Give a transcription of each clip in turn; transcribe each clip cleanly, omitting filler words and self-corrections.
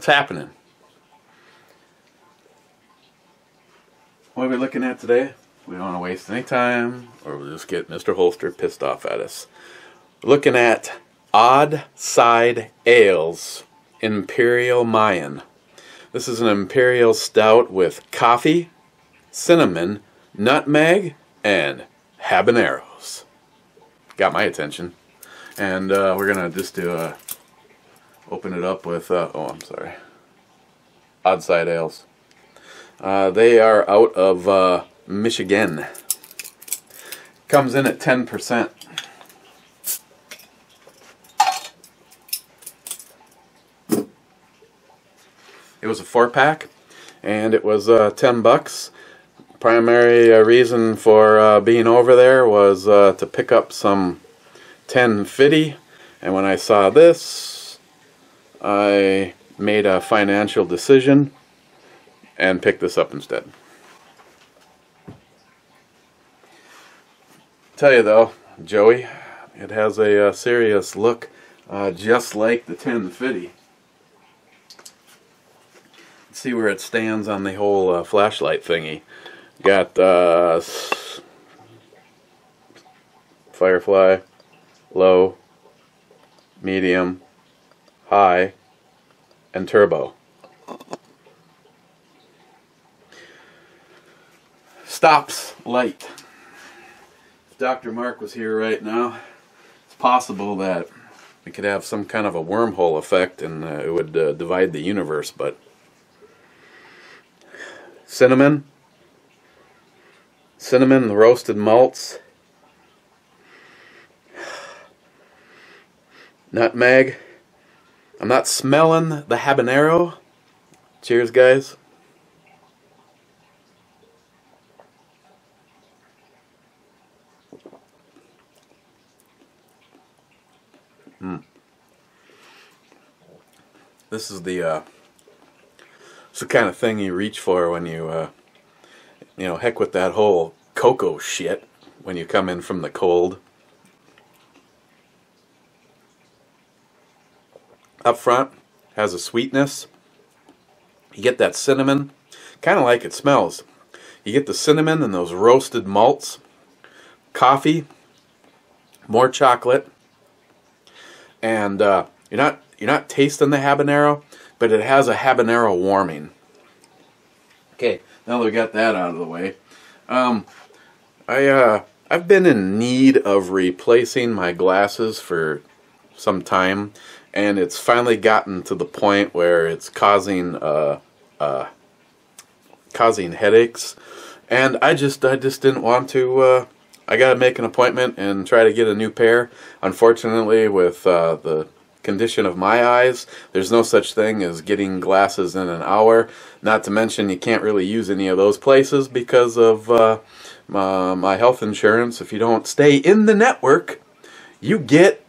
What's happening? What are we looking at today? We don't want to waste any time, or we'll just get Mr. Holster pissed off at us. We're looking at OddSide Ales Imperial Mayan. This is an Imperial Stout with coffee, cinnamon, nutmeg, and habaneros. Got my attention. And we're going to just do open it up with, OddSide Ales. They are out of Michigan. Comes in at 10%. It was a 4-pack, and it was $10. Primary reason for being over there was to pick up some 1050, and when I saw this, I made a financial decision and picked this up instead. Tell you though, Joey, it has a serious look, just like the 1050. See where it stands on the whole flashlight thingy. Got Firefly, low, medium, high, and turbo. Stops light. If Dr. Mark was here right now, it's possible that we could have some kind of a wormhole effect and it would divide the universe, but cinnamon, the roasted malts, nutmeg. I'm not smelling the habanero. Cheers, guys. This is the it's the kind of thing you reach for when you you know, heck with that whole cocoa shit when you come in from the cold. Up front has a sweetness. You get that cinnamon, kind of like it smells. You get the cinnamon and those roasted malts, coffee, more chocolate, and you're not tasting the habanero, but it has a habanero warming. Okay, now that we got that out of the way, I've been in need of replacing my glasses for some time, and it's finally gotten to the point where it's causing headaches, and I just didn't want to. I got to make an appointment and try to get a new pair. Unfortunately, with the condition of my eyes, there's no such thing as getting glasses in an hour. Not to mention you can't really use any of those places because of my health insurance. If you don't stay in the network, you get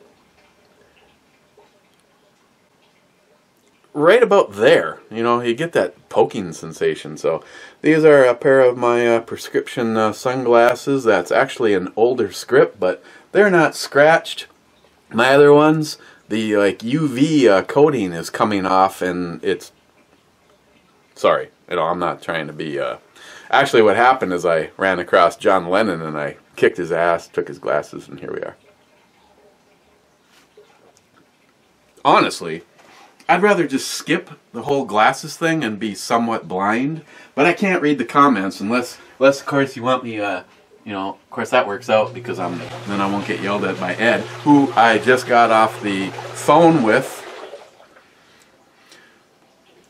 right about there. You know, you get that poking sensation. So these are a pair of my prescription sunglasses. That's actually an older script, but they're not scratched. My other ones, the like UV coating is coming off, and it's, sorry, you know, I'm not trying to be actually what happened is I ran across John Lennon and I kicked his ass, took his glasses, and here we are. Honestly, I'd rather just skip the whole glasses thing and be somewhat blind, but I can't read the comments unless of course you want me you know, of course that works out because then I won't get yelled at by Ed, who I just got off the phone with.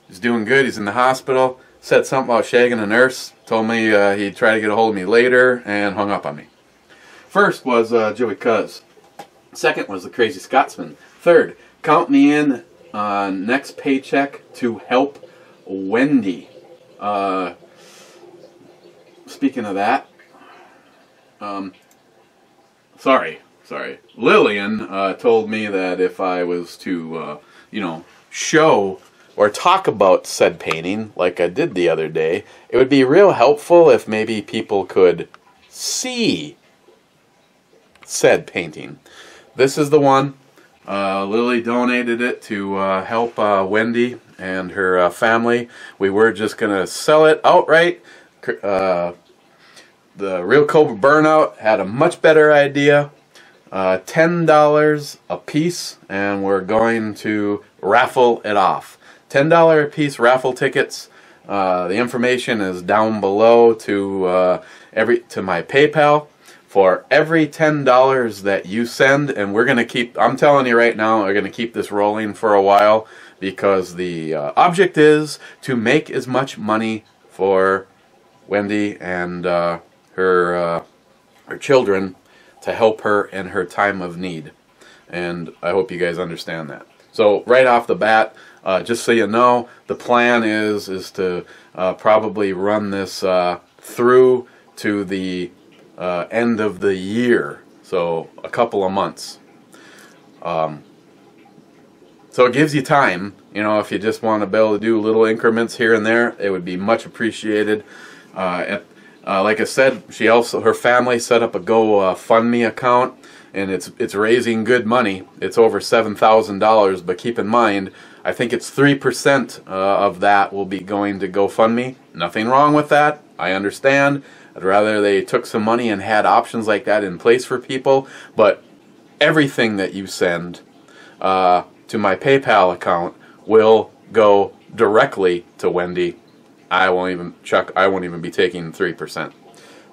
He's doing good. He's in the hospital. Said something about shagging a nurse. Told me he'd try to get a hold of me later and hung up on me. First was Joey Cuz. Second was the Crazy Scotsman. Third, count me in next paycheck to help Wendy. Speaking of that, sorry. Lillian told me that if I was to, you know, show or talk about said painting like I did the other day, it would be real helpful if maybe people could see said painting. This is the one. Lily donated it to help Wendy, and her family. We were just going to sell it outright. The Real Cobra Burnout had a much better idea. $10 a piece, and we're going to raffle it off. $10 a piece raffle tickets. The information is down below to my PayPal. For every $10 that you send, and we're going to keep, I'm telling you right now, we're going to keep this rolling for a while, because the object is to make as much money for Wendy and her children, to help her in her time of need. And I hope you guys understand that. So right off the bat, just so you know, the plan is to probably run this through to the end of the year, so a couple of months. So it gives you time, you know, if you just want to be able to do little increments here and there, it would be much appreciated. Like I said, her family set up a GoFundMe account, and it's raising good money. It's over $7,000, but keep in mind, I think it's 3% of that will be going to GoFundMe. Nothing wrong with that. I understand. I'd rather they took some money and had options like that in place for people, but everything that you send to my PayPal account will go directly to Wendy. I won't even be taking 3%.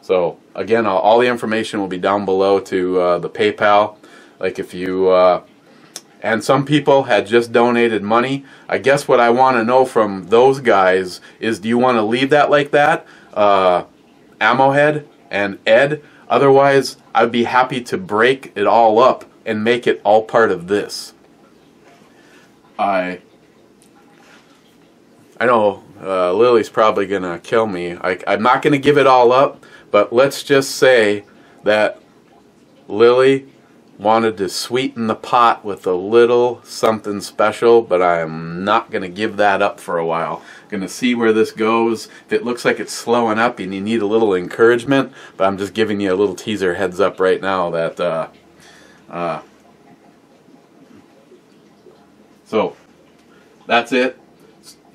So again, all the information will be down below to the PayPal. Like if you and some people had just donated money. I guess what I want to know from those guys is, do you want to leave that like that? Ammohead and Ed. Otherwise, I'd be happy to break it all up and make it all part of this. I know Lily's probably gonna kill me. I'm not gonna give it all up, but let's just say that Lily wanted to sweeten the pot with a little something special, but I'm not going to give that up for a while. Going to see where this goes. If it looks like it's slowing up and you need a little encouragement, but I'm just giving you a little teaser heads up right now that so that's it.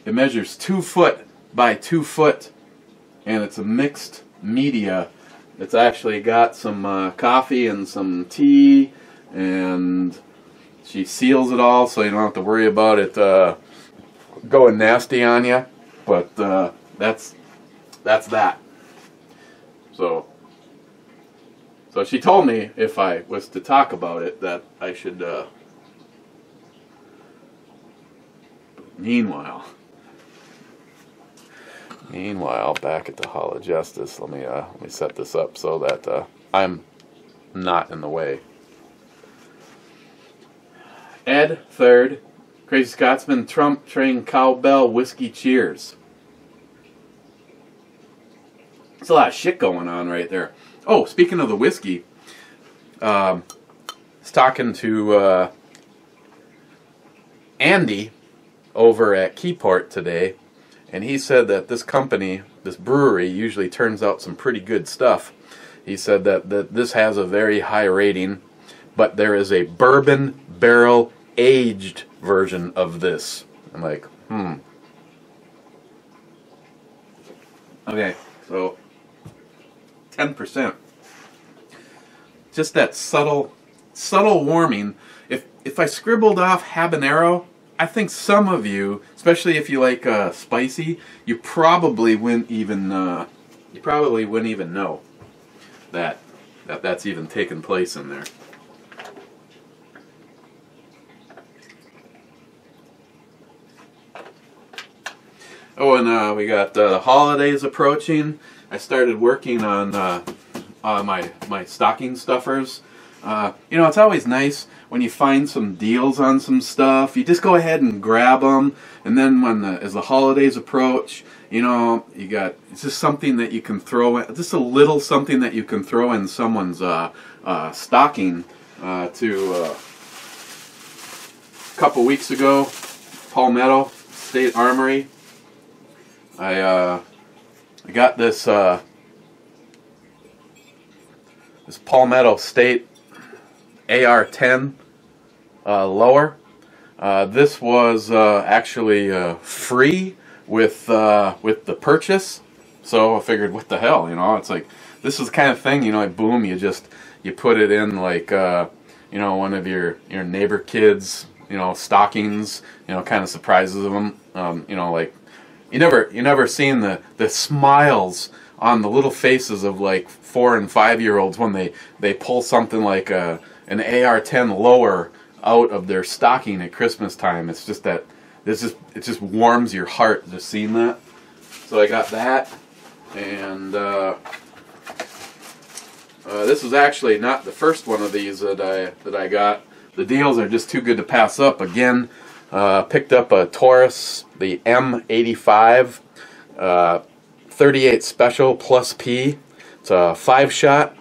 It measures 2 foot by 2 foot, and it's a mixed media. It's actually got some coffee and some tea, and she seals it all so you don't have to worry about it going nasty on you. But that's that. So she told me if I was to talk about it that I should. Meanwhile, back at the Hall of Justice, let me set this up so that I'm not in the way. Ed, 3rd, Crazy Scotsman, Trump, Train, Cowbell, Whiskey, Cheers. There's a lot of shit going on right there. Oh, speaking of the whiskey, I was talking to Andy over at Keyport today, and he said that this company, this brewery, usually turns out some pretty good stuff. He said that this has a very high rating, but there is a bourbon barrel aged version of this. I'm like, Okay, so 10%. Just that subtle warming. If I scribbled off habanero, I think some of you, especially if you like spicy, you probably wouldn't even know that that's even taken place in there. Oh, and we got the holidays approaching. I started working on my stocking stuffers. You know, it's always nice when you find some deals on some stuff. You just go ahead and grab them, and then as the holidays approach, you know, it's just something that you can throw in, just a little something that you can throw in someone's stocking. A couple weeks ago, Palmetto State Armory, I got this Palmetto State AR-10 lower. This was actually free with the purchase, so I figured, what the hell, you know? It's like, this is the kind of thing, you know, like, boom, you put it in, like, you know, one of your neighbor kids, you know, stockings, you know, kind of surprises them. You know, like, you never seen the smiles on the little faces of like 4 and 5-year-olds when they pull something like an AR-10 lower out of their stocking at Christmas time. It's just that it just warms your heart just seeing that. So I got that, and this was actually not the first one of these that I got. The deals are just too good to pass up. Again, picked up a Taurus, the M85, 38 Special plus P. It's a 5-shot,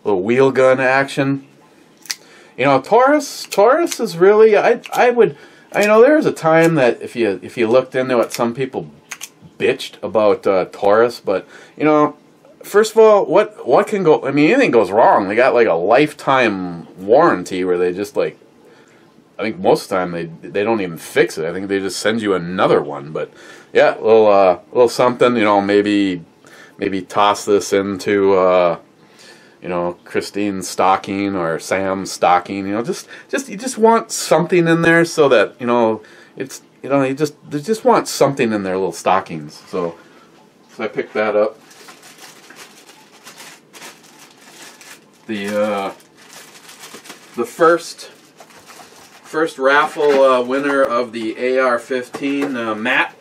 little wheel gun action. You know, Taurus is really, I would, you know, there was a time that if you looked into it, some people bitched about Taurus, but you know, first of all, what can go? I mean, anything goes wrong. They got like a lifetime warranty where they just like, I think most of the time they don't even fix it. I think they just send you another one. But yeah, a little something. You know, maybe toss this into you know, Christine's stocking or Sam's stocking. You know, you just want something in there so that, you know, it's, you know, they just want something in their little stockings. So I picked that up. The first raffle winner of the AR-15, Matt.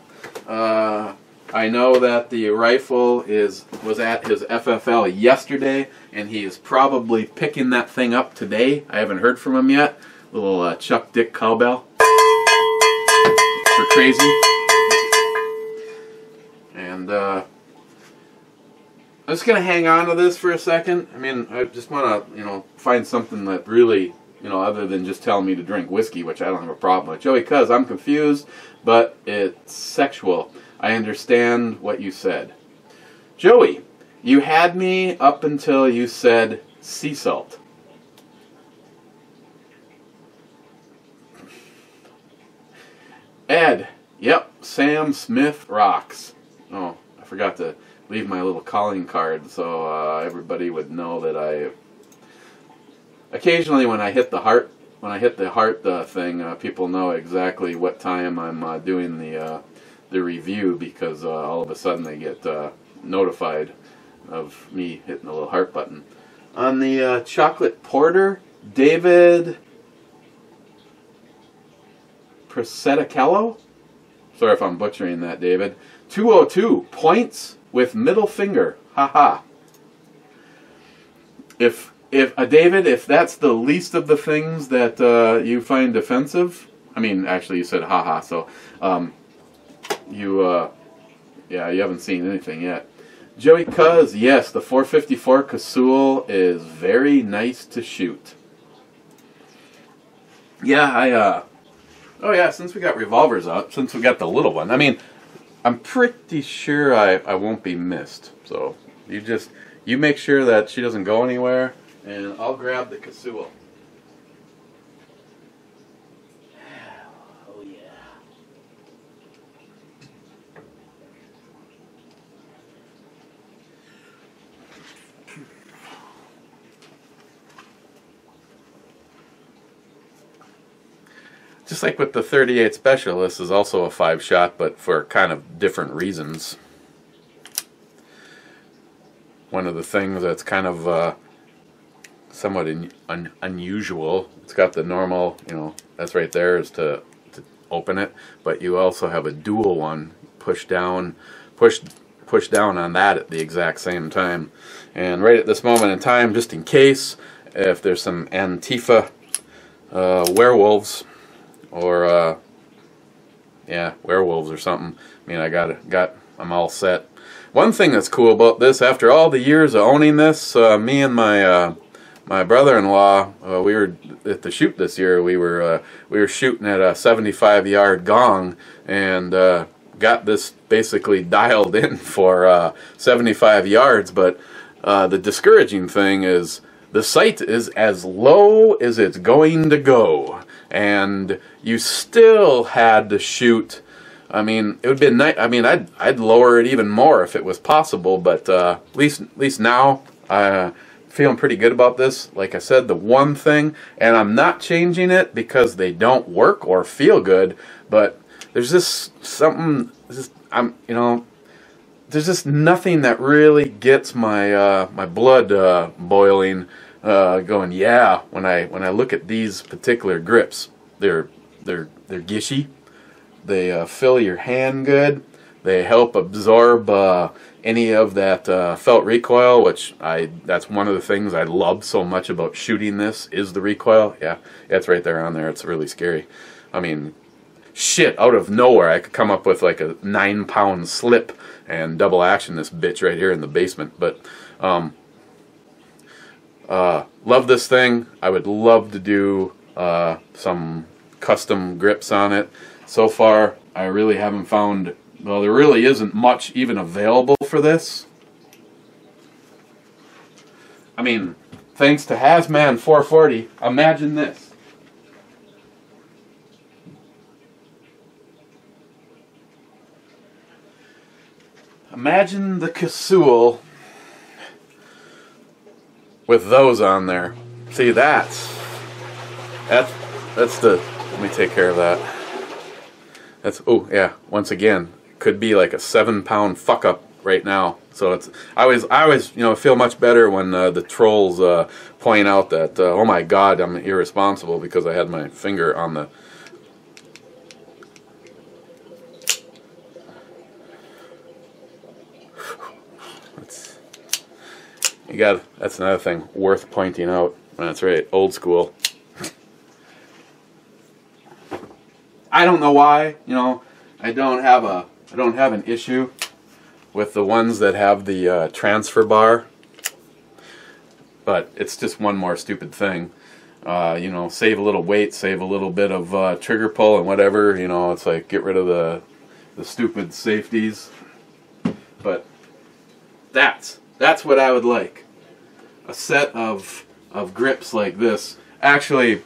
I know that the rifle was at his FFL yesterday, and he is probably picking that thing up today. I haven't heard from him yet. Little Chuck Dick cowbell for crazy. And I'm just going to hang on to this for a second. I mean, I just want to, you know, find something that really, you know, other than just telling me to drink whiskey, which I don't have a problem with. Joey, cuz I'm confused, but it's sexual. I understand what you said. Joey, you had me up until you said sea salt. Ed, yep, Sam Smith rocks. Oh, I forgot to leave my little calling card so everybody would know that I occasionally when I hit the heart thing, people know exactly what time I'm doing the review, because all of a sudden they get notified of me hitting the little heart button. On the chocolate porter, David Proseticello, sorry if I'm butchering that, David. 202 points with middle finger. Haha. If David, if that's the least of the things that you find offensive, I mean, actually you said haha, so yeah, you haven't seen anything yet. Joey Cuz, yes, the 454 Casull is very nice to shoot. Yeah, oh yeah, since we got revolvers out, since we got the little one, I mean, I'm pretty sure I won't be missed. So you make sure that she doesn't go anywhere, and I'll grab the Casull. Oh yeah. Just like with the 38 Special, this is also a 5-shot, but for kind of different reasons. One of the things that's kind of somewhat unusual, it's got the normal, you know, that's right there is to open it, but you also have a dual one, push down on that at the exact same time. And right at this moment in time, just in case, if there's some Antifa werewolves, or yeah, werewolves or something, I mean, I'm all set. One thing that's cool about this, after all the years of owning this, me and my brother-in-law, we were at the shoot this year. We were shooting at a 75-yard gong, and got this basically dialed in for 75 yards. But the discouraging thing is the sight is as low as it's going to go. and you still had to shoot. I mean, it would be nice. I mean, I'd lower it even more if it was possible, but at least now feeling pretty good about this. Like I said, the one thing, and I'm not changing it because they don't work or feel good, but there's just something. You know, there's just nothing that really gets my my blood boiling, going. Yeah, when I look at these particular grips, they're gishy. They fill your hand good. They help absorb any of that felt recoil, which that's one of the things I love so much about shooting this is the recoil. Yeah, it's right there on there. It's really scary. I mean, shit, out of nowhere I could come up with like a 9-pound slip and double action this bitch right here in the basement. But love this thing. I would love to do some custom grips on it. So far, I really haven't found, well, there really isn't much even available for this. I mean, thanks to Hazman 440, imagine this. Imagine the casoule with those on there. See, that's the, let me take care of that. That's, oh yeah, once again, could be like a 7-pound fuck up right now. So it's, I always you know, feel much better when the trolls point out that oh my god, I'm irresponsible because I had my finger on the. That's another thing worth pointing out. That's right, old school. I don't know why, you know, I don't have an issue with the ones that have the transfer bar, but it's just one more stupid thing. You know, save a little weight, save a little bit of trigger pull and whatever. You know, it's like get rid of the stupid safeties. But that's what I would like. A set of grips like this. Actually,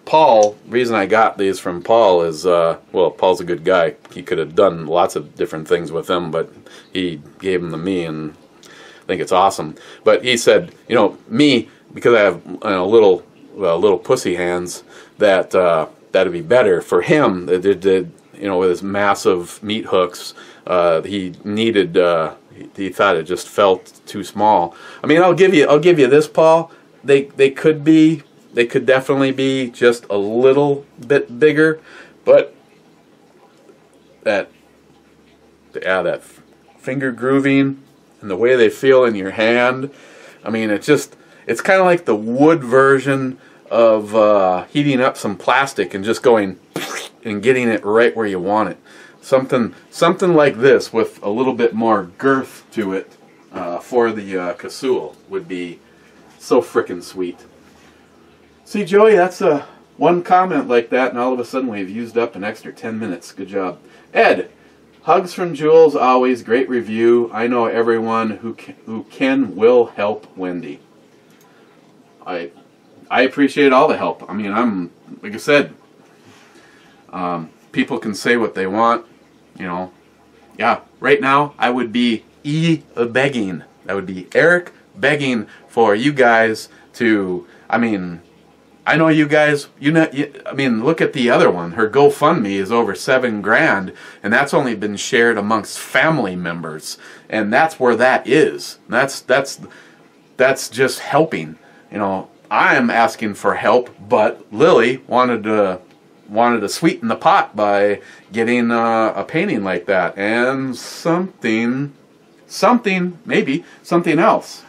Paul, reason I got these from Paul is, well, Paul's a good guy. He could have done lots of different things with them, but he gave them to me, and I think it's awesome. But he said, you know, me, because I have, you know, little pussy hands, that'd be better for him. You know, with his massive meat hooks, he needed. He thought it just felt too small. I mean, I'll give you this, Paul. They could definitely be just a little bit bigger, but that finger grooving and the way they feel in your hand, I mean, it's kind of like the wood version of heating up some plastic and just going and getting it right where you want it. Something like this with a little bit more girth to it for the casoule would be so frickin' sweet. See, Joey, that's one comment like that, and all of a sudden we've used up an extra 10 minutes. Good job. Ed, hugs from Jules, always great review. I know everyone who can will help Wendy. I appreciate all the help. I mean, I'm, like I said, people can say what they want, you know. Yeah, right now I would be begging. That would be Eric begging for you guys to, I mean, I know you guys, I mean, look at the other one. Her GoFundMe is over $7,000, and that's only been shared amongst family members, and that's where that is. That's just helping. You know, I am asking for help, but Lily wanted to sweeten the pot by getting a painting like that and something maybe something else.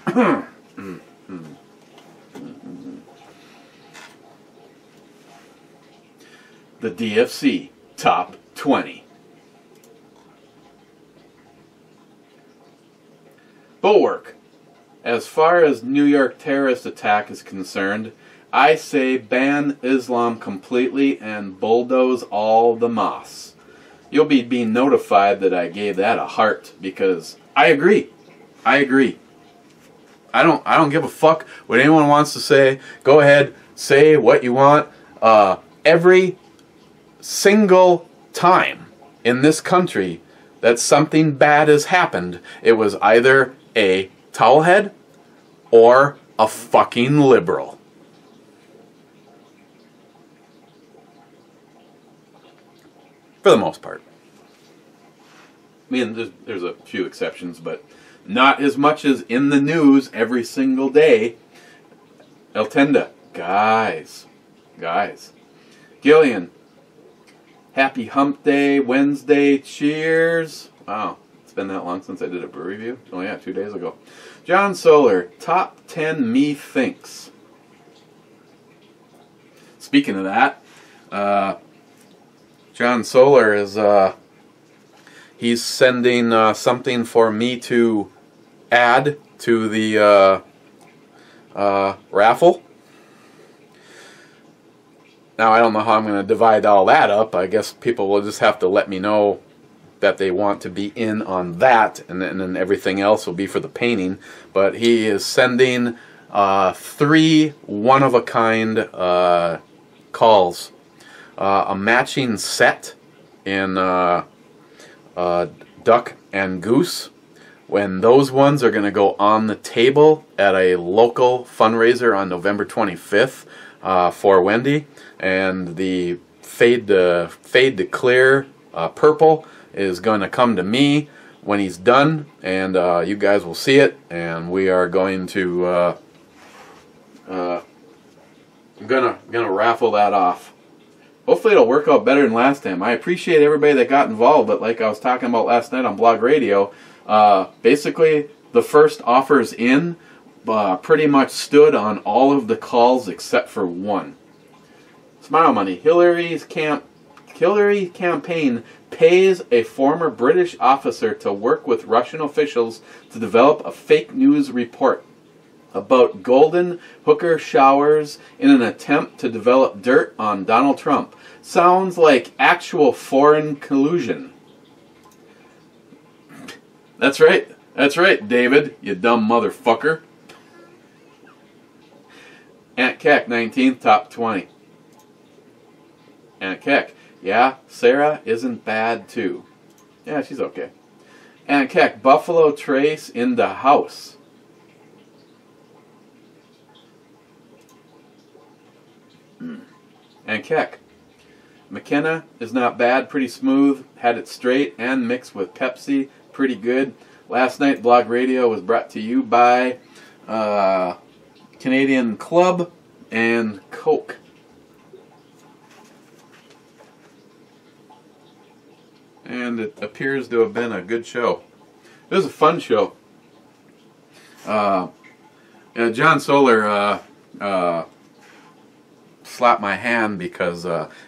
The DFC Top 20. Bulwark. As far as New York terrorist attack is concerned, I say ban Islam completely and bulldoze all the mosques. You'll be being notified that I gave that a heart because I agree. I don't give a fuck what anyone wants to say. Go ahead, say what you want. every single time in this country that something bad has happened, it was either a towelhead or a fucking liberal. For the most part. I mean, there's a few exceptions, but not as much as in the news every single day. Eltenda, guys. Gillian, happy hump day, Wednesday, cheers. Wow, it's been that long since I did a brew review. Oh yeah, 2 days ago. John Solar, top 10 me thinks. Speaking of that, John Solar is, he's sending something for me to add to the raffle. Now, I don't know how I'm going to divide all that up. I guess people will just have to let me know that they want to be in on that, and then everything else will be for the painting. But he is sending 3 one-of-a-kind calls. A matching set in duck and goose. When those ones are going to go on the table at a local fundraiser on November 25th for Wendy. And the fade to clear purple is going to come to me when he's done, and you guys will see it. And we are going to I'm gonna raffle that off. Hopefully it'll work out better than last time. I appreciate everybody that got involved, but like I was talking about last night on Blog Radio, basically the first offers in pretty much stood on all of the calls except for one. Smile money. Hillary's campaign pays a former British officer to work with Russian officials to develop a fake news report about golden hooker showers in an attempt to develop dirt on Donald Trump. Sounds like actual foreign collusion. That's right, David, you dumb motherfucker. Aunt Keck, 19th, top 20. Aunt Keck, yeah, Sarah isn't bad too. Yeah, she's okay. Aunt Keck, Buffalo Trace in the house. And Keck, McKenna is not bad, pretty smooth, had it straight and mixed with Pepsi, pretty good. Last night, Blog Radio was brought to you by Canadian Club and Coke. And it appears to have been a good show. It was a fun show. John Solar slapped my hand because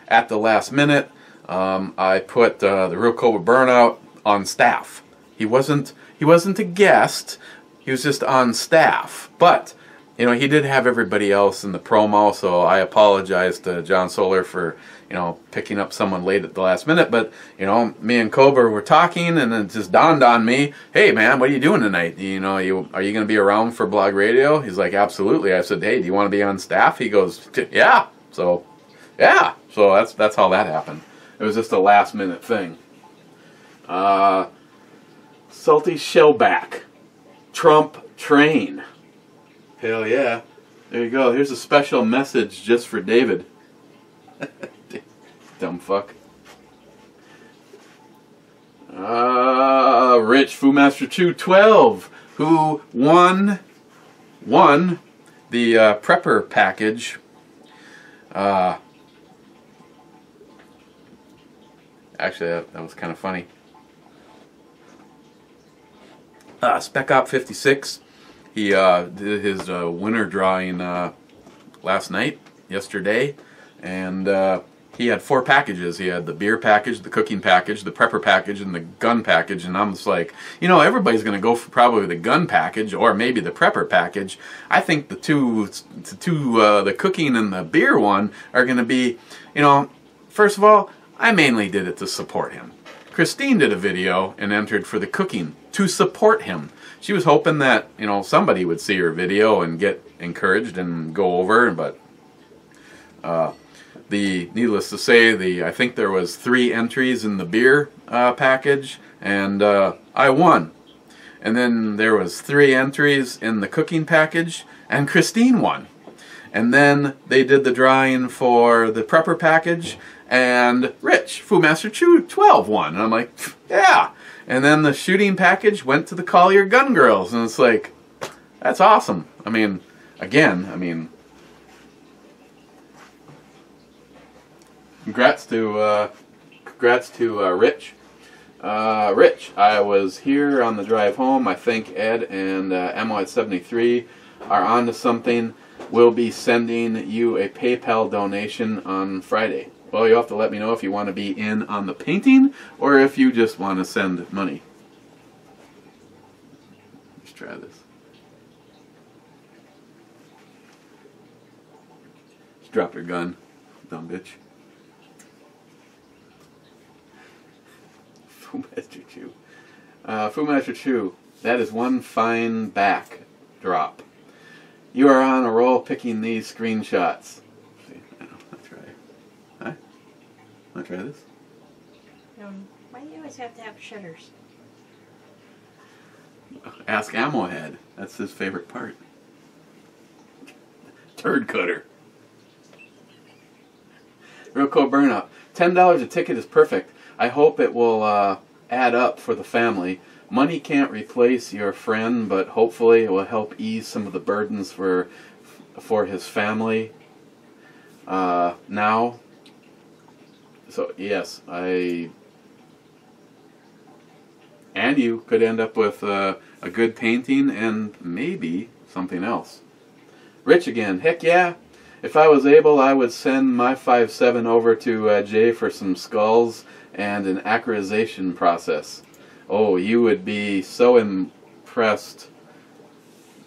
at the last minute I put the Real Cobra Burnout on staff. He wasn't a guest. He was just on staff. But you know, he did have everybody else in the promo, so I apologize to John Solar for, you know, picking up someone late at the last minute. But, you know, me and Cobra were talking, and it just dawned on me, hey, man, what are you doing tonight? You know, are you going to be around for Blog Radio? He's like, absolutely. I said, hey, do you want to be on staff? He goes, yeah. So that's how that happened. It was just a last-minute thing. Salty Shellback. Trump Train. Hell yeah. There you go. Here's a special message just for David. Dumb fuck. Rich Foomaster 212, who won the prepper package. Actually, that was kind of funny. Spec Op 56. He did his winner drawing yesterday, and he had 4 packages. He had the beer package, the cooking package, the prepper package, and the gun package. And I'm just like, you know, everybody's going to go for probably the gun package or maybe the prepper package. I think the cooking and the beer one are going to be, you know, first of all, I mainly did it to support him. Christine did a video and entered for the cooking to support him. She was hoping that, you know, somebody would see her video and get encouraged and go over, but needless to say, I think there was 3 entries in the beer package, and I won. And then there was 3 entries in the cooking package, and Christine won. And then they did the drawing for the prepper package, and Rich, Foodmaster 12 won. And I'm like, yeah. And then the shooting package went to the Collier Gun Girls, and it's like, that's awesome. I mean, again, congrats to Rich. Rich, I was here on the drive home. I think Ed and Ammo at 73 are on to something. We'll be sending you a PayPal donation on Friday. Well, you have to let me know if you want to be in on the painting or if you just want to send money. Let's try this. Just drop your gun, dumb bitch. Foodmaster Chew. Foodmaster Chew, that is one fine backdrop. You are on a roll picking these screenshots. See, I'll try. Hi? Want to try this? Why do you always have to have shutters? Ask Ammo Head. That's his favorite part. Turd cutter. Real cool burnout. $10 a ticket is perfect. I hope it will add up for the family. Money can't replace your friend, but hopefully it will help ease some of the burdens for his family now. So yes, and you could end up with a good painting and maybe something else. Rich again, heck yeah. If I was able, I would send my 5.7 over to Jay for some skulls and an accurization process. Oh, you would be so impressed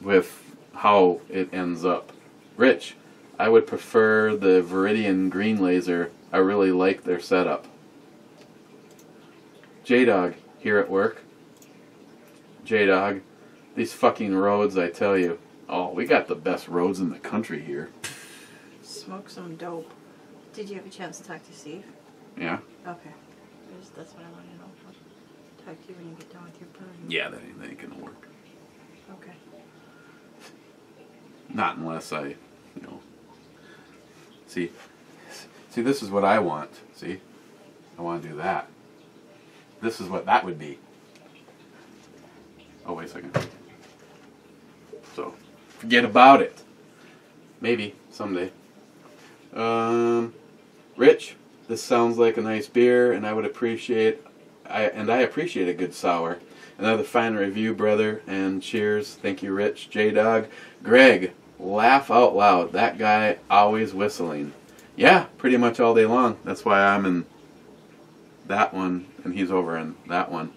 with how it ends up. Rich, I would prefer the Viridian green laser. I really like their setup. J-Dog, here at work. J-Dog, these fucking roads, I tell you. Oh, we got the best roads in the country here. Smoke some dope. Did you have a chance to talk to Steve? Yeah. Okay. That's what I want to know. I'll talk to you when you get done with your burn. Yeah, that ain't gonna work. Okay. Not unless I, See, this is what I want. See? I want to do that. This is what that would be. Oh, wait a second. So, forget about it. Maybe, someday. Rich, this sounds like a nice beer, and I appreciate a good sour. Another fine review, brother, and cheers. Thank you, Rich. J-Dog. Greg, laugh out loud. That guy always whistling. Yeah, pretty much all day long. That's why I'm in that one, and he's over in that one.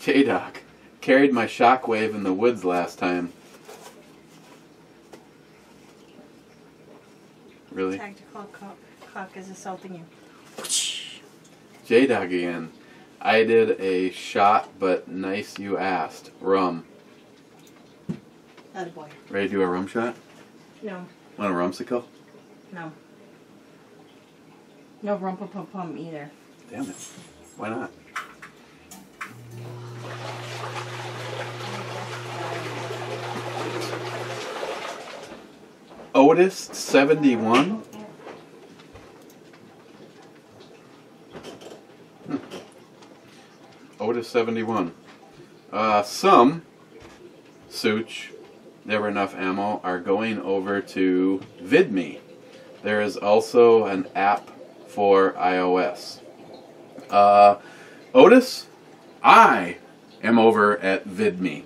J-Dog, carried my shockwave in the woods last time. Really? Tactical cock is assaulting you. J-Dog again. I did a shot, but nice you asked. Rum. Attaboy. Ready to do a rum shot? No. Want a rumsicle? No. No rumpa-pum-pum either. Damn it. Why not? Otis 71. Otis 71. Some Such, Never Enough Ammo, are going over to VidMe. There is also an app for iOS. Otis, I am over at VidMe.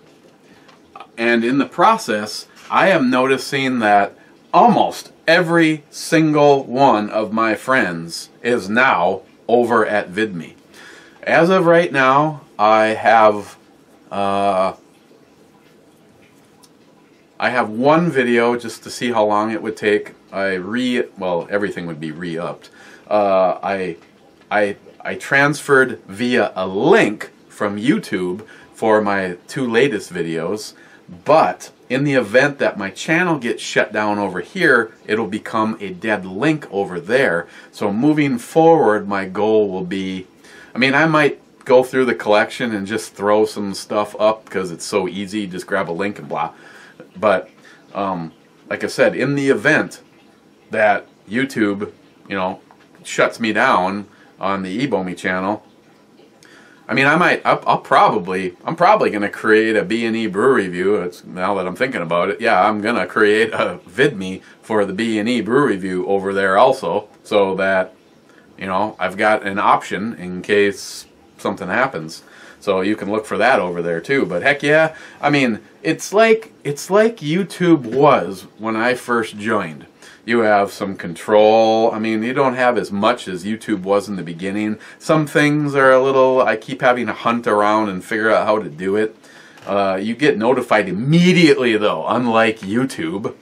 And in the process, I am noticing that almost every single one of my friends is now over at VidMe. As of right now, I have one video just to see how long it would take. Everything would be re-upped. I transferred via a link from YouTube for my 2 latest videos, but in the event that my channel gets shut down over here, it'll become a dead link over there. So moving forward, my goal will be, I mean, I might go through the collection and just throw some stuff up because it's so easy, just grab a link and blah. But like I said, in the event that YouTube, you know, shuts me down on the eBomi channel, I mean, I'm probably going to create a B&E brew review. It's, now that I'm thinking about it, yeah, I'm going to create a VidMe for the B&E brew review over there also, so that, you know, I've got an option in case something happens. So you can look for that over there too. But heck yeah, I mean, it's like YouTube was when I first joined. You have some control. I mean, you don't have as much as YouTube was in the beginning. Some things are a little, I keep having to hunt around and figure out how to do it. You get notified immediately though, unlike YouTube.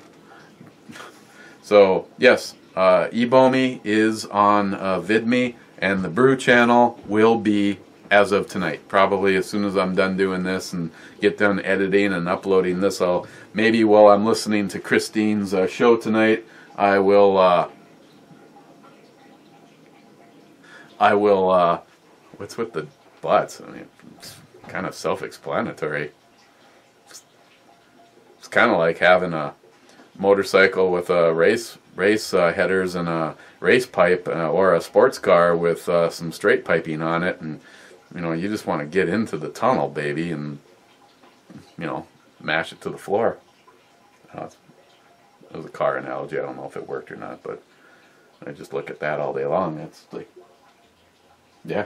So yes, eBomi is on VidMe, and the brew channel will be as of tonight. Probably as soon as I'm done doing this and get done editing and uploading this, I'll maybe while I'm listening to Christine's show tonight, I will what's with the butts? I mean, it's kind of self-explanatory. It's kind of like having a motorcycle with a race headers and a race pipe, or a sports car with some straight piping on it, and you know, you just want to get into the tunnel, baby, and you know, mash it to the floor. It was a car analogy. I don't know if it worked or not, but I just look at that all day long. It's like, yeah.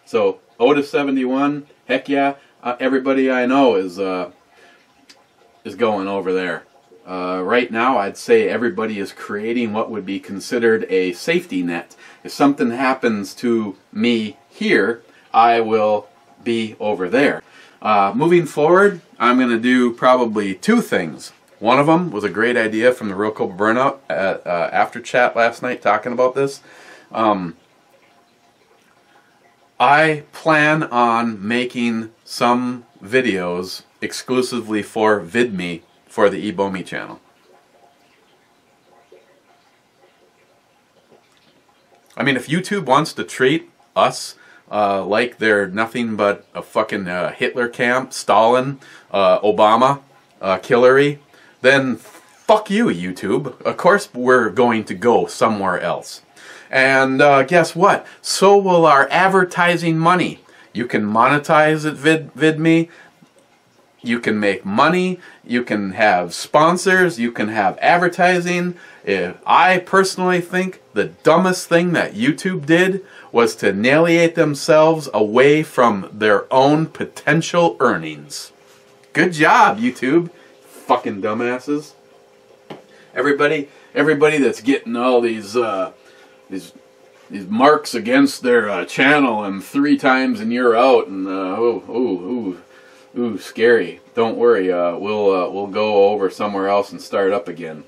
So Otis 71, heck yeah! Everybody I know is going over there. Right now, I'd say everybody is creating what would be considered a safety net. If something happens to me here, I will be over there. Moving forward, I'm going to do probably two things. One of them was a great idea from the Real Cobra Burnout at after chat last night talking about this. I plan on making some videos exclusively for VidMe for the eBomi channel. I mean, if YouTube wants to treat us like they're nothing but a fucking Hitler camp, Stalin, Obama, Hillary, then fuck you, YouTube. Of course we're going to go somewhere else. And guess what? So will our advertising money. You can monetize at VidMe. You can make money. You can have sponsors. You can have advertising. I personally think the dumbest thing that YouTube did was to alienate themselves away from their own potential earnings. Good job, YouTube. Fucking dumbasses. Everybody that's getting all these marks against their channel and 3 times and you're out and ooh, scary. Don't worry. We'll go over somewhere else and start up again.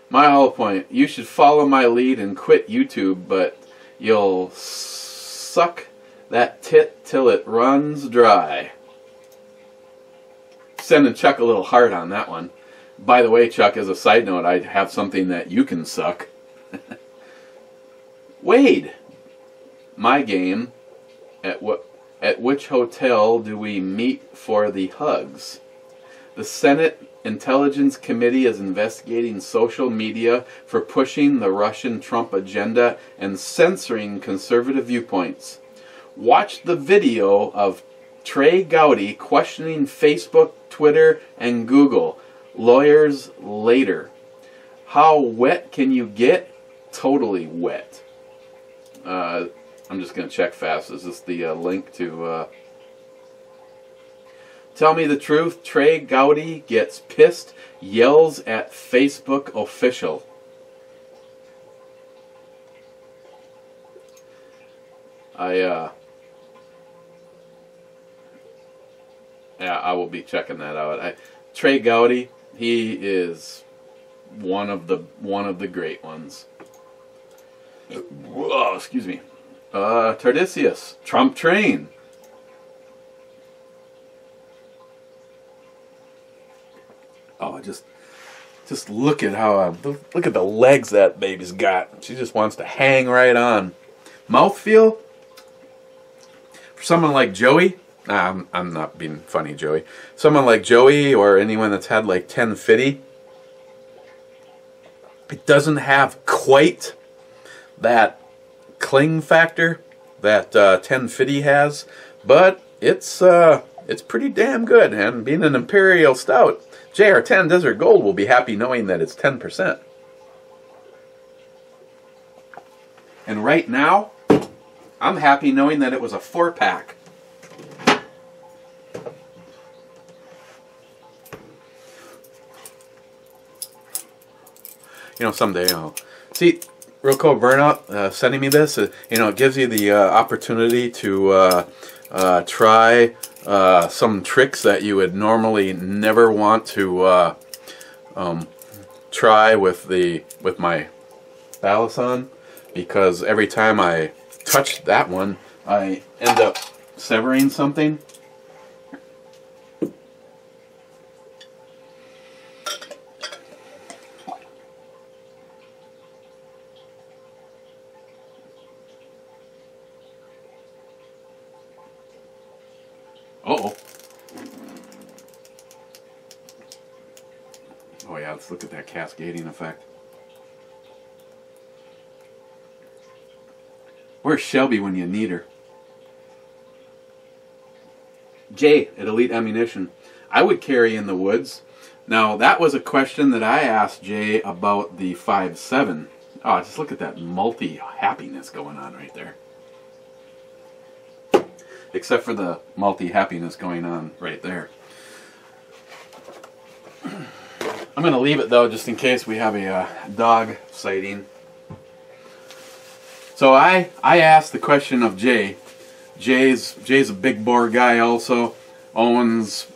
My whole point: you should follow my lead and quit YouTube, but you'll suck that tit till it runs dry. Sending Chuck a little heart on that one. By the way, Chuck, as a side note, I have something that you can suck. Wade, my game. At which hotel do we meet for the hugs? The Senate Intelligence Committee is investigating social media for pushing the Russian Trump agenda and censoring conservative viewpoints. Watch the video of Trey Gowdy questioning Facebook, Twitter, and Google. Lawyers later. How wet can you get? Totally wet. I'm just going to check fast. Is this the link to... Tell me the truth. Trey Gowdy gets pissed, yells at Facebook official. Yeah, I will be checking that out. Trey Gowdy, he is one of the great ones. Oh, excuse me. Tardisius, Trump Train. Oh, just look at how look at the legs that baby's got. She just wants to hang right on. Mouthfeel for someone like Joey. Nah, I'm not being funny, Joey. Someone like Joey or anyone that's had like 1050. It doesn't have quite that cling factor that 1050 has, but it's pretty damn good. And being an Imperial Stout, JR10 Desert Gold will be happy knowing that it's 10%. And right now, I'm happy knowing that it was a 4-pack. You know, someday I'll see. Real Cold Burnout sending me this. You know, it gives you the opportunity to try some tricks that you would normally never want to try with my Balisson, because every time I touch that one, I end up severing something. Uh-oh. Oh yeah, let's look at that cascading effect. Where's Shelby when you need her? Jay at Elite Ammunition. I would carry in the woods. Now, that was a question that I asked Jay about the 5.7. Oh, just look at that multi-happiness going on right there. Except for the multi-happiness going on right there. I'm going to leave it though, just in case we have a dog sighting. So I asked the question of Jay. Jay's a big bore guy also. Owns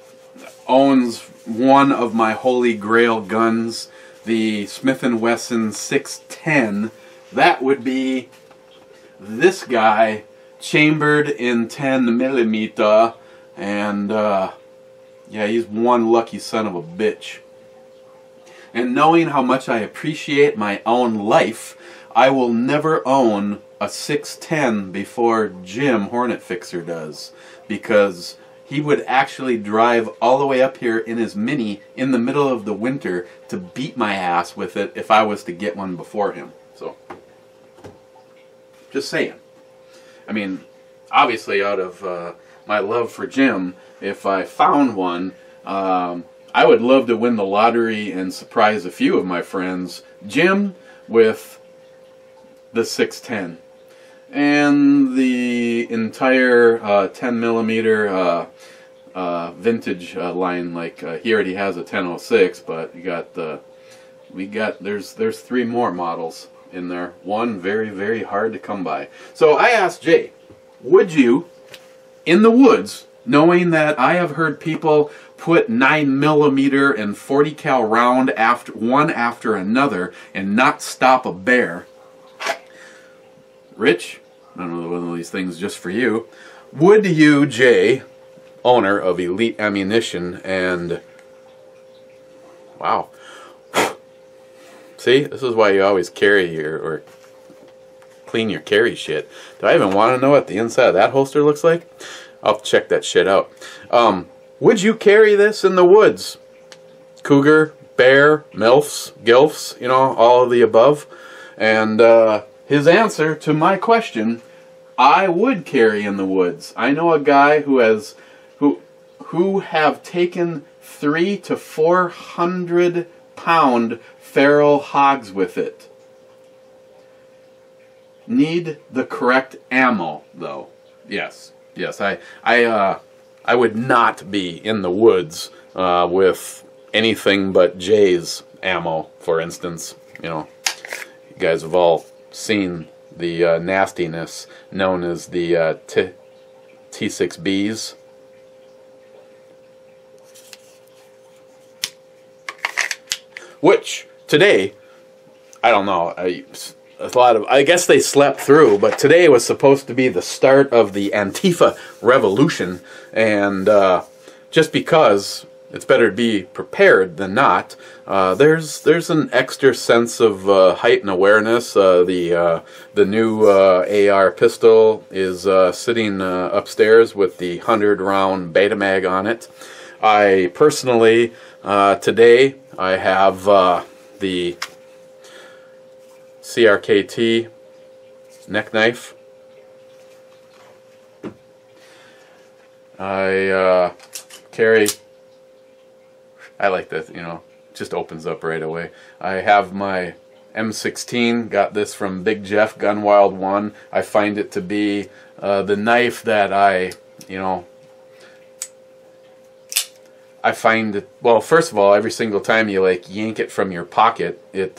one of my holy grail guns, the Smith & Wesson 610. That would be this guy, chambered in 10mm, and yeah, he's one lucky son of a bitch. And knowing how much I appreciate my own life, I will never own a 610 before Jim Hornet Fixer does, because he would actually drive all the way up here in his Mini in the middle of the winter to beat my ass with it if I was to get one before him. So, just saying. I mean, obviously out of my love for Jim, if I found one, I would love to win the lottery and surprise a few of my friends. Jim with the 610. And the entire 10mm vintage line, like he already has a 1006, but you got there's 3 more models in there. One very, very hard to come by. So I asked Jay, would you, in the woods, knowing that I have heard people put 9mm and 40 cal round one after another and not stop a bear? Rich, I don't know one of these things just for you. Would you, Jay, owner of Elite Ammunition, and wow. See, this is why you always carry or clean your carry shit. Do I even want to know what the inside of that holster looks like? I'll check that shit out. Would you carry this in the woods? Cougar, bear, MILFs, GILFs, you know, all of the above. And his answer to my question, I would carry in the woods. I know a guy who have taken 300 to 400 pound feral hogs with it. Need the correct ammo, though. Yes, I would not be in the woods with anything but Jay's ammo, for instance. You know, you guys have all seen the nastiness known as the T6Bs. Which, today, I don't know, I guess they slept through, but today was supposed to be the start of the Antifa revolution, and just because it's better to be prepared than not, there's an extra sense of height and awareness. The new AR pistol is sitting upstairs with the 100-round Betamax on it. I personally, today, I have the CRKT neck knife. I carry, I like that, you know, just opens up right away. I have my M16, got this from Big Jeff, Gun Wild 1. I find it to be the knife that I find it, well, first of all, every single time you like yank it from your pocket, it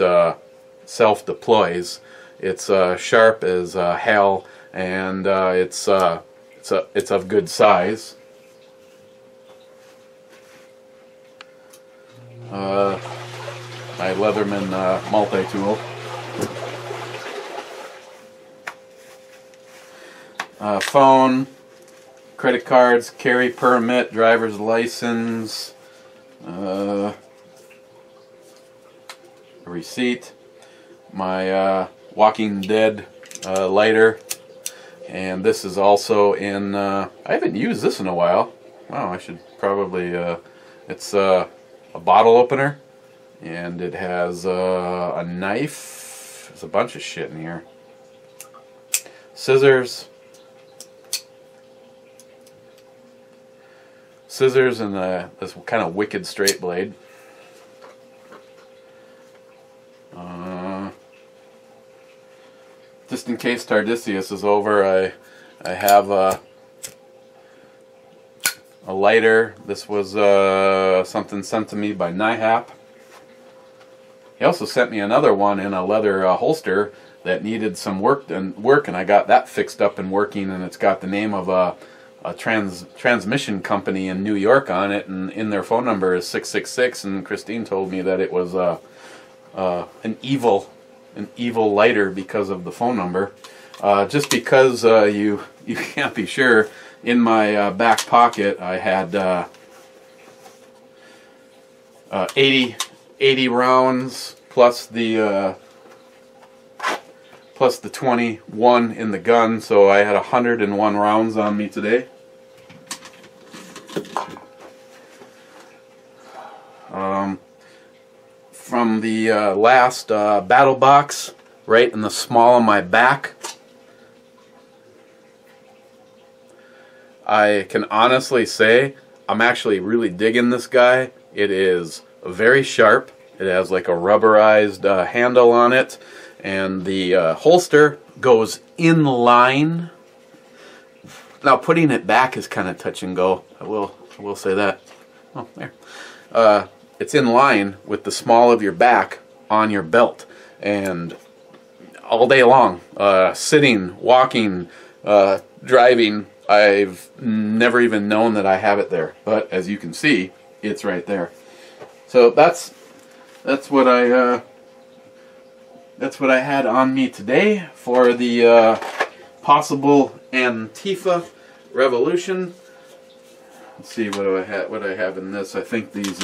self-deploys. It's sharp as hell, and it's of good size. My Leatherman multi-tool. Phone, credit cards, carry permit, driver's license, a receipt, my Walking Dead lighter, and this is also in, I haven't used this in a while. Wow, I should probably, it's a bottle opener, and it has a knife. There's a bunch of shit in here. Scissors, and this kind of wicked straight blade. Just in case Tardisius is over, I have a lighter. This was something sent to me by NIHAP. He also sent me another one in a leather holster that needed some work, and I got that fixed up and working, and it's got the name of a transmission company in New York on it, and in their phone number is 666, and Christine told me that it was an evil lighter because of the phone number. Just because you can't be sure, in my back pocket I had 80 rounds plus the 21 in the gun, so I had 101 rounds on me today. From the last battle box, right in the small of my back, I can honestly say I'm actually really digging this guy. It is very sharp. It has like a rubberized handle on it, and the holster goes in line. Now putting it back is kind of touch and go. I will say that. Oh, there. It's in line with the small of your back on your belt, and all day long, sitting, walking, driving, I've never even known that I have it there. But as you can see, it's right there. So that's what I had on me today for the massive Antifa revolution. Let's see, what do I have in this? I think these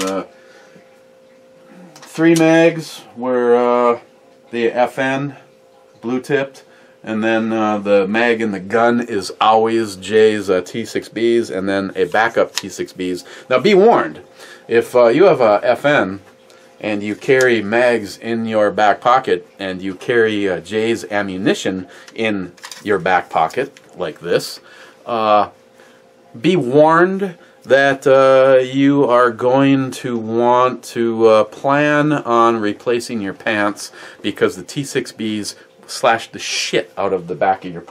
3 mags were the FN blue tipped, and then the mag in the gun is always Jay's T6Bs, and then a backup T6Bs. Now be warned, if you have a FN and you carry mags in your back pocket, and you carry Jay's ammunition in your back pocket, like this, be warned that you are going to want to plan on replacing your pants, because the T6Bs slash the shit out of the back of your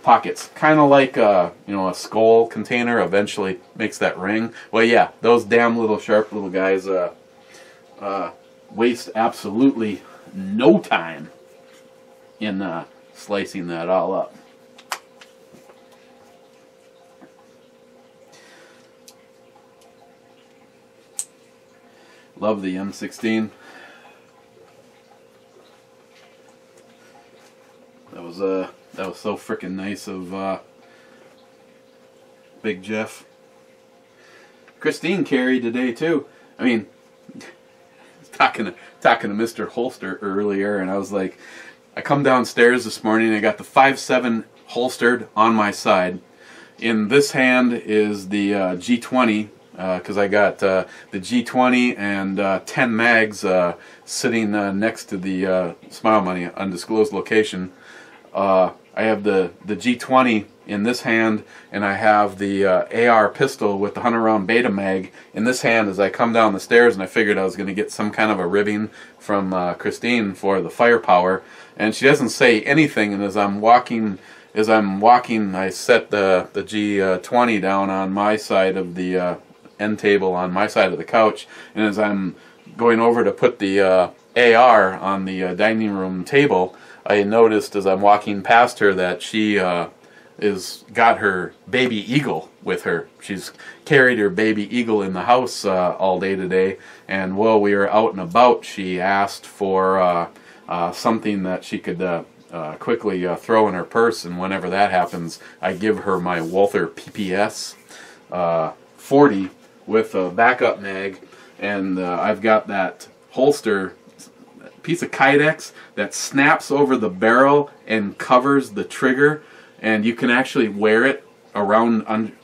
pockets. Kind of like a skull container eventually makes that ring. Well, yeah, those damn little sharp little guys waste absolutely no time in slicing that all up. Love the M16. so freaking nice of Big Jeff. Christine carried today too. I mean, talking to Mr. Holster earlier, and I was like, I come downstairs this morning and I got the 5.7 holstered on my side. In this hand is the G20, because I got the G20 and 10 mags sitting next to the Smile Money undisclosed location. I have the G20 in this hand, and I have the AR pistol with the 100 round beta mag in this hand as I come down the stairs, and I figured I was going to get some kind of a ribbing from Christine for the firepower, and she doesn't say anything, and as I'm walking, I set the G20 down on my side of the end table on my side of the couch, and as I'm going over to put the AR on the dining room table, I noticed as I'm walking past her that she is got her baby eagle with her. She's carried her baby eagle in the house all day today, and while we were out and about, she asked for something that she could quickly throw in her purse, and whenever that happens, I give her my Walther PPS 40 with a backup mag, and I've got that holster piece of Kydex that snaps over the barrel and covers the trigger, and you can actually wear it around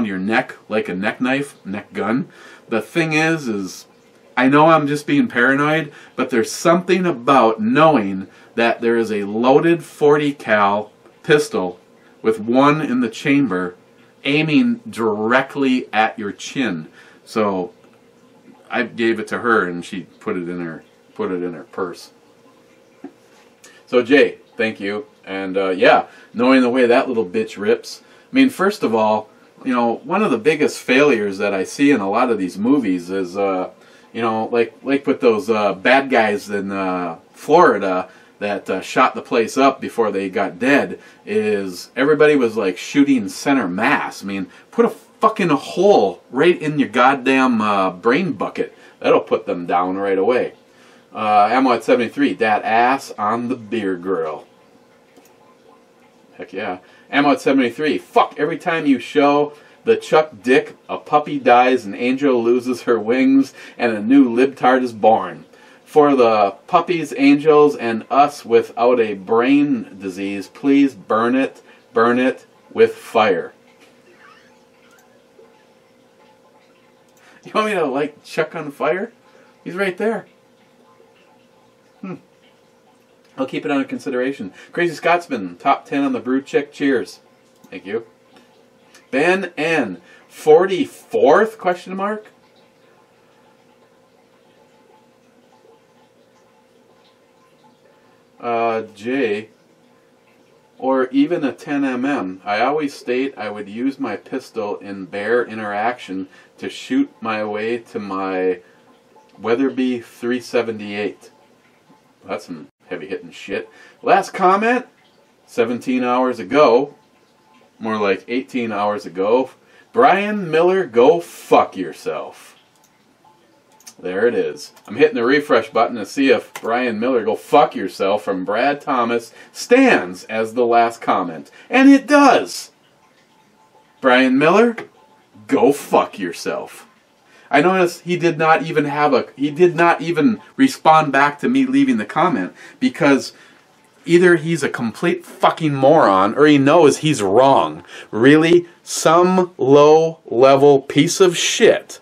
your neck like a neck knife, neck gun. The thing is I know I'm just being paranoid, but there's something about knowing that there is a loaded 40 cal pistol with one in the chamber aiming directly at your chin. So I gave it to her, and she put it in her purse. So Jay, thank you. And yeah, knowing the way that little bitch rips. I mean, first of all, you know, one of the biggest failures that I see in a lot of these movies is, you know, like with those bad guys in Florida that shot the place up before they got dead, is everybody was like shooting center mass. I mean, put a fucking hole right in your goddamn brain bucket. That'll put them down right away. Ammo at 73, that ass on the beer grill. Heck yeah. Ammo at 73, fuck, every time you show the Chuck Dick, a puppy dies, an angel loses her wings, and a new libtard is born. For the puppies, angels, and us without a brain disease, please burn it with fire. You want me to light Chuck on fire? He's right there. I'll keep it under consideration. Crazy Scotsman, top 10 on the brew chick. Cheers. Thank you. Ben N. 44th? Question mark? J. Or even a 10mm. I always state I would use my pistol in bare interaction to shoot my way to my Weatherby 378. That's some heavy hitting shit. Last comment, 17 hours ago, more like 18 hours ago, Brian Miller, go fuck yourself. There it is. I'm hitting the refresh button to see if Brian Miller, go fuck yourself from Brad Thomas stands as the last comment. And it does. Brian Miller, go fuck yourself. I noticed he did not even respond back to me leaving the comment, because either he's a complete fucking moron or he knows he's wrong. Really, some low-level piece of shit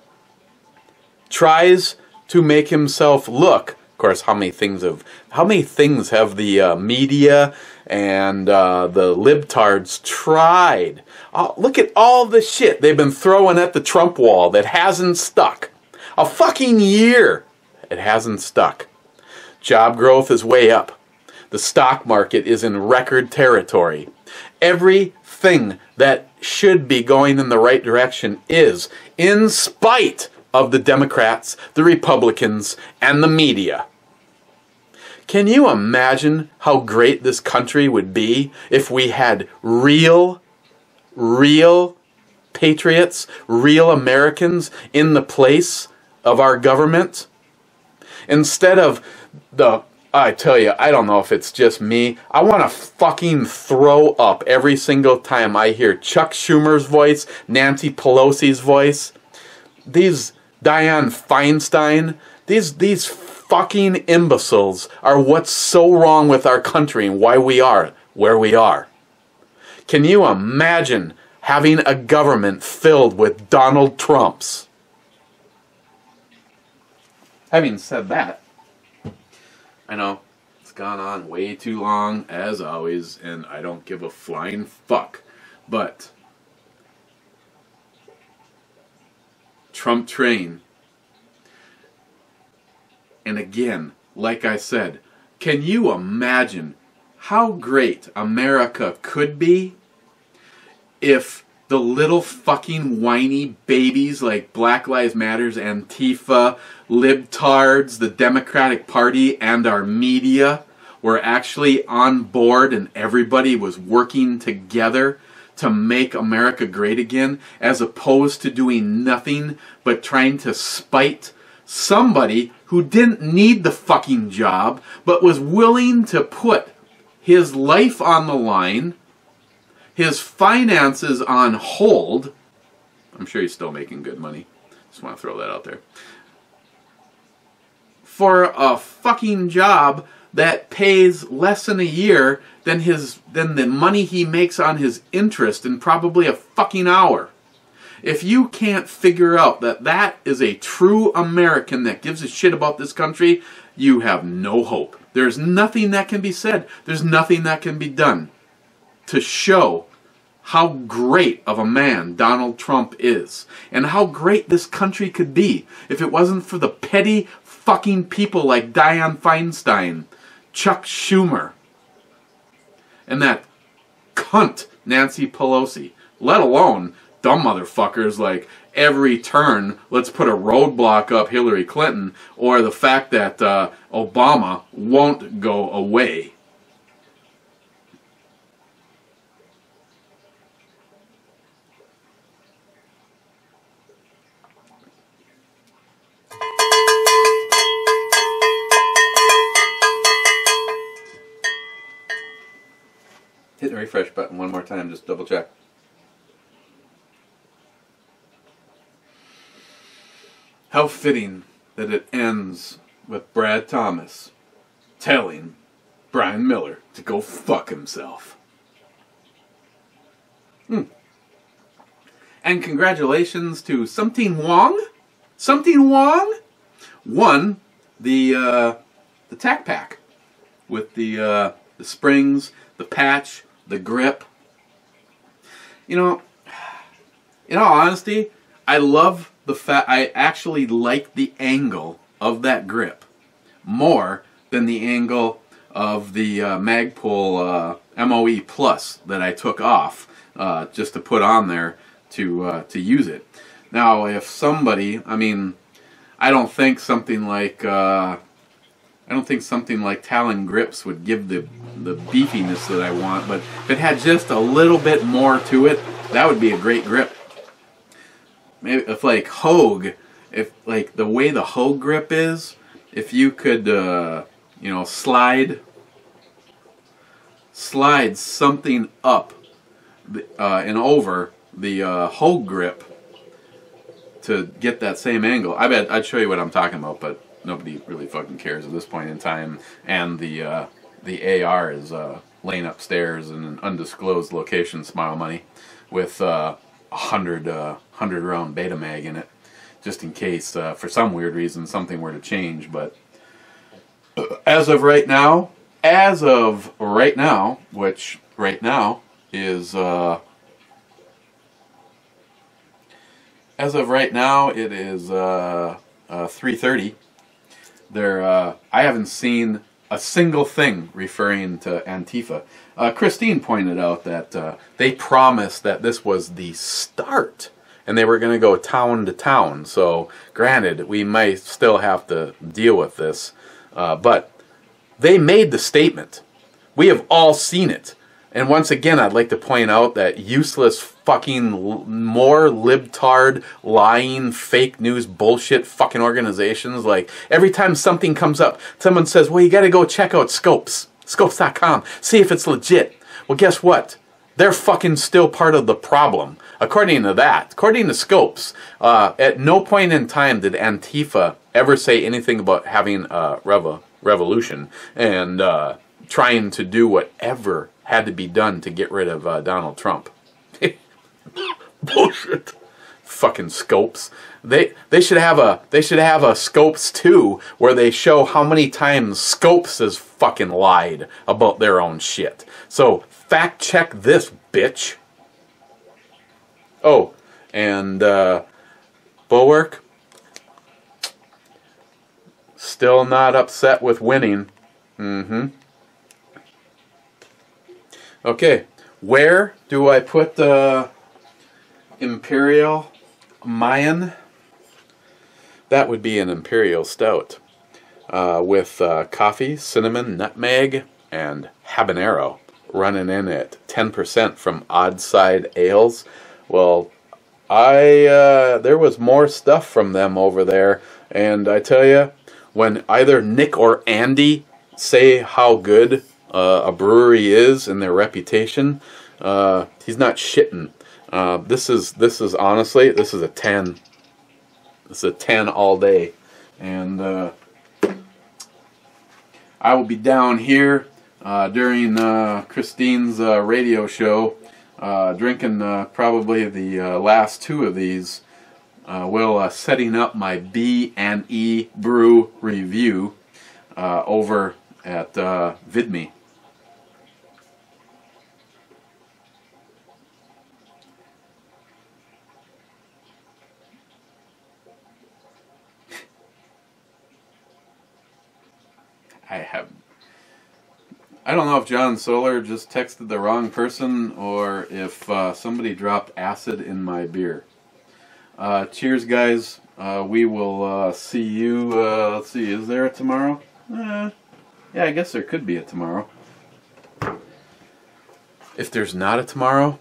tries to make himself look. Of course, how many things have the media and the libtards tried? Look at all the shit they've been throwing at the Trump wall that hasn't stuck. A fucking year it hasn't stuck. Job growth is way up. The stock market is in record territory. Everything that should be going in the right direction is, in spite of the Democrats, the Republicans, and the media. Can you imagine how great this country would be if we had real patriots, real Americans in the place of our government? Instead of the I tell you, I don't know if it's just me. I want to fucking throw up every single time I hear Chuck Schumer's voice, Nancy Pelosi's voice, these Dianne Feinstein, these fucking imbeciles are what's so wrong with our country and why we are where we are. Can you imagine having a government filled with Donald Trumps? Having said that, I know it's gone on way too long, as always, and I don't give a flying fuck, but Trump train. And again, like I said, can you imagine how great America could be if the little fucking whiny babies like Black Lives Matters, Antifa, libtards, the Democratic Party, and our media were actually on board and everybody was working together to make America great again, as opposed to doing nothing but trying to spite somebody who didn't need the fucking job but was willing to put his life on the line, his finances on hold. I'm sure he's still making good money. Just want to throw that out there. For a fucking job that pays less than a year than the money he makes on his interest in probably a fucking hour. If you can't figure out that that is a true American that gives a shit about this country, you have no hope. There's nothing that can be said. There's nothing that can be done to show how great of a man Donald Trump is and how great this country could be if it wasn't for the petty fucking people like Dianne Feinstein, Chuck Schumer, and that cunt Nancy Pelosi, let alone dumb motherfuckers like every turn, let's put a roadblock up Hillary Clinton, or the fact that Obama won't go away. Hit the refresh button one more time, just double check. How fitting that it ends with Brad Thomas telling Brian Miller to go fuck himself. And congratulations to Something Wong. Something Wong won the tack pack with the springs, the patch, the grip. You know, in all honesty, I love the fact I actually like the angle of that grip more than the angle of the Magpul MOE Plus that I took off just to put on there to use it. Now, if somebody, I mean, I don't think something like Talon grips would give the beefiness that I want, but if it had just a little bit more to it, that would be a great grip. Maybe if like Hogue, if like the way the Hogue grip is, if you could, you know, slide something up and over the Hogue grip to get that same angle. I bet I'd show you what I'm talking about, but nobody really fucking cares at this point in time. And the AR is laying upstairs in an undisclosed location, Smile Money, with 100 round beta mag in it, just in case for some weird reason something were to change. But as of right now, which right now is as of right now it is 3:30. I haven't seen a single thing referring to Antifa. Christine pointed out that they promised that this was the start and they were going to go town to town. So granted, we might still have to deal with this, but they made the statement. We have all seen it. And once again, I'd like to point out that useless fucking more libtard, lying, fake news bullshit fucking organizations. Like, every time something comes up, someone says, well, you got to go check out Scopes. Scopes.com. See if it's legit. Well, guess what? They're fucking still part of the problem. According to that, according to Scopes, at no point in time did Antifa ever say anything about having a revolution and trying to do whatever had to be done to get rid of Donald Trump. Bullshit. Fucking Scopes. They should have a Scopes 2 where they show how many times Scopes has fucking lied about their own shit. So fact check this, bitch. Oh, and Bulwark, still not upset with winning. Okay, where do I put the Imperial Mayan? That would be an Imperial Stout with coffee, cinnamon, nutmeg, and habanero, running in at 10% from OddSide Ales. Well, there was more stuff from them over there, and I tell you, when either Nick or Andy say how good a brewery is and their reputation, he's not shitting. This is honestly, this is a 10. This is a 10 all day, and I will be down here during Christine's radio show, drinking probably the last two of these, while setting up my B&E Brew review over at VidMe. I don't know if John Solar just texted the wrong person or if somebody dropped acid in my beer. Cheers, guys. We will see you. Let's see, is there a tomorrow? Yeah, I guess there could be a tomorrow. If there's not a tomorrow,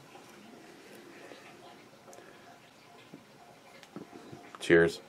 cheers.